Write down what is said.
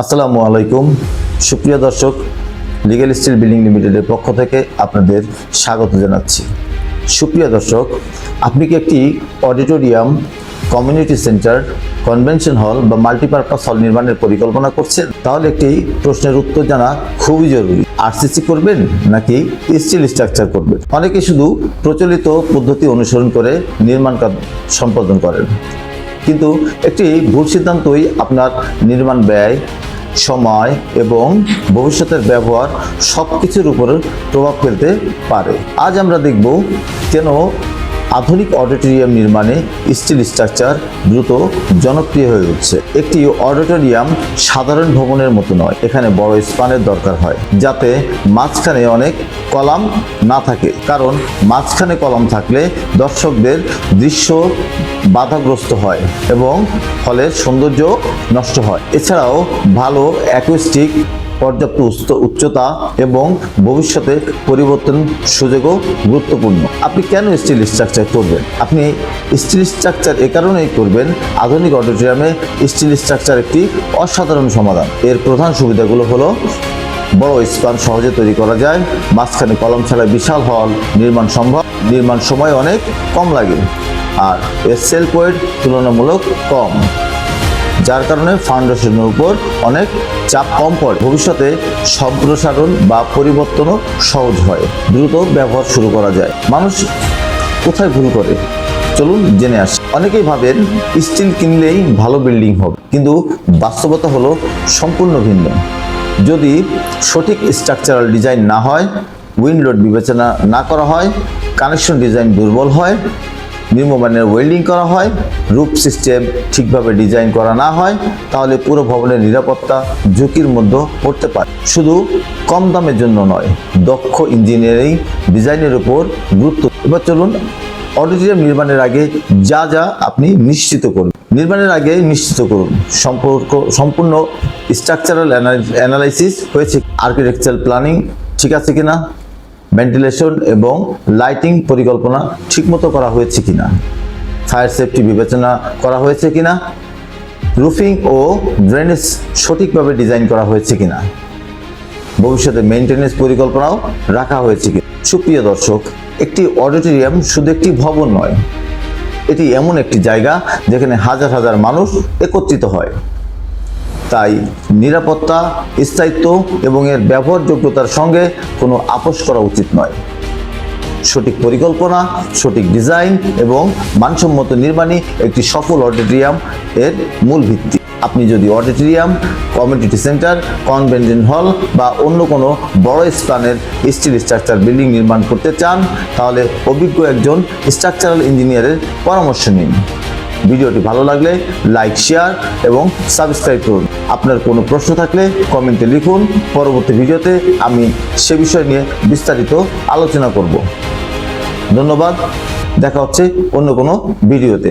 আসসালামু আলাইকুম সুপ্রিয় দর্শক, লিগ্যাল স্টিল বিল্ডিং লিমিটেডের পক্ষ থেকে আপনাদের স্বাগত জানাচ্ছি। সুপ্রিয় দর্শক, আপনি কি একটি auditorium, community centre, convention hall বা মাল্টিপারপাস হল নির্মাণের পরিকল্পনা করছেন? তাহলে একটি প্রশ্নের উত্তর জানা খুবই জরুরি। আরসিসি করবেন নাকি স্টিল স্ট্রাকচার করবেন? অনেকে শুধু প্রচলিত পদ্ধতি অনুসরণ করে নির্মাণ কাজ সম্পাদন করেন, কিন্তু একটি ভুল সিদ্ধান্তই আপনার নির্মাণ ব্যয়, সময় এবং ভবিষ্যতের ব্যবহার সব কিছুর উপর প্রভাব ফেলতে পারে। আজ আমরা দেখব কেন আধুনিক অডিটোরিয়াম নির্মাণে স্টিল স্ট্রাকচার দ্রুত জনপ্রিয় হয়ে উঠছে। একটি অডিটোরিয়াম সাধারণ ভবনের মতো নয়, এখানে বড় স্প্যানের দরকার হয়, যাতে মাঝখানে অনেক কলাম না থাকে, কারণ মাঝখানে কলাম থাকলে দর্শকদের দৃশ্য বাধাগ্রস্ত হয় এবং হলের সৌন্দর্য নষ্ট হয়। এছাড়াও ভালো অ্যাকুস্টিক, পর্যাপ্ত উচ্চতা এবং ভবিষ্যতে পরিবর্তন সুযোগও গুরুত্বপূর্ণ। আপনি কেন স্টিল স্ট্রাকচার করবেন? আপনি স্টিল স্ট্রাকচার এ কারণেই করবেন, আধুনিক অডিটোরিয়ামে স্টিল স্ট্রাকচার একটি অসাধারণ সমাধান। এর প্রধান সুবিধাগুলো হলো: বড় স্প্যান সহজে তৈরি করা যায়, মাঝখানে কলম ছাড়া বিশাল হল নির্মাণ সম্ভব, নির্মাণ সময় অনেক কম লাগে, আর এর সেলফ ওয়েট তুলনামূলক কম, যার কারণে ফাউন্ডেশনের উপর অনেক চাপ কম পড়ে। ভবিষ্যতে সম্প্রসারণ বা পরিবর্তনও সহজ হয়, দ্রুত ব্যবহার শুরু করা যায়। মানুষ কোথায় ভুল করে চলুন জেনে আসি। অনেকেই ভাবেন স্টিল কিনলেই ভালো বিল্ডিং হবে, কিন্তু বাস্তবতা হলো সম্পূর্ণ ভিন্ন। যদি সঠিক স্ট্রাকচারাল ডিজাইন না হয়, উইন্ড লোড বিবেচনা না করা হয়, কানেকশন ডিজাইন দুর্বল হয়, নিম্নমানের ওয়েল্ডিং করা হয়, রুফ সিস্টেম ঠিকভাবে ডিজাইন করা না হয়, তাহলে পুরো ভবনের নিরাপত্তা ঝুঁকির মধ্যে পড়তে পারে। শুধু কম দামের জন্য নয়, দক্ষ ইঞ্জিনিয়ারিং ডিজাইনের উপর গুরুত্ব। এবার চলুন অডিটোরিয়াম নির্মাণের আগে যা আপনি নিশ্চিত করুন। নির্মাণের আগে নিশ্চিত করুন সম্পূর্ণ স্ট্রাকচারাল অ্যানালাইসিস হয়েছে, আর্কিটেকচারাল প্ল্যানিং ঠিক আছে কিনা, ভেন্টিলেশন এবং লাইটিং পরিকল্পনা ঠিকমতো করা হয়েছে কিনা, ফায়ার সেফটি বিবেচনা করা হয়েছে কিনা, রুফিং ও ড্রেনেজ সঠিকভাবে ডিজাইন করা হয়েছে কিনা, ভবিষ্যতে মেইনটেনেন্স পরিকল্পনাও রাখা হয়েছে কিনা। সুপ্রিয় দর্শক, একটি অডিটোরিয়াম শুধু একটি ভবন নয়, এটি এমন একটি জায়গা যেখানে হাজার হাজার মানুষ একত্রিত হয়। তাই নিরাপত্তা, স্থায়িত্ব এবং এর ব্যবহারযোগ্যতার সঙ্গে কোনো আপোষ করা উচিত নয়। সঠিক পরিকল্পনা, সঠিক ডিজাইন এবং মানসম্মত নির্মাণই একটি সফল অডিটোরিয়াম এর মূল ভিত্তি। আপনি যদি auditorium, community centre, convention hall বা অন্য কোনো বড় স্প্যানের স্টিল স্ট্রাকচার বিল্ডিং নির্মাণ করতে চান, তাহলে অভিজ্ঞ একজন স্ট্রাকচারাল ইঞ্জিনিয়ারের পরামর্শ নিন। ভিডিওটি ভালো লাগলে লাইক, শেয়ার এবং সাবস্ক্রাইব করুন। আপনার কোনো প্রশ্ন থাকলে কমেন্টে লিখুন, পরবর্তী ভিডিওতে আমি সে বিষয় নিয়ে বিস্তারিত আলোচনা করব। ধন্যবাদ, দেখা হচ্ছে অন্য কোনো ভিডিওতে।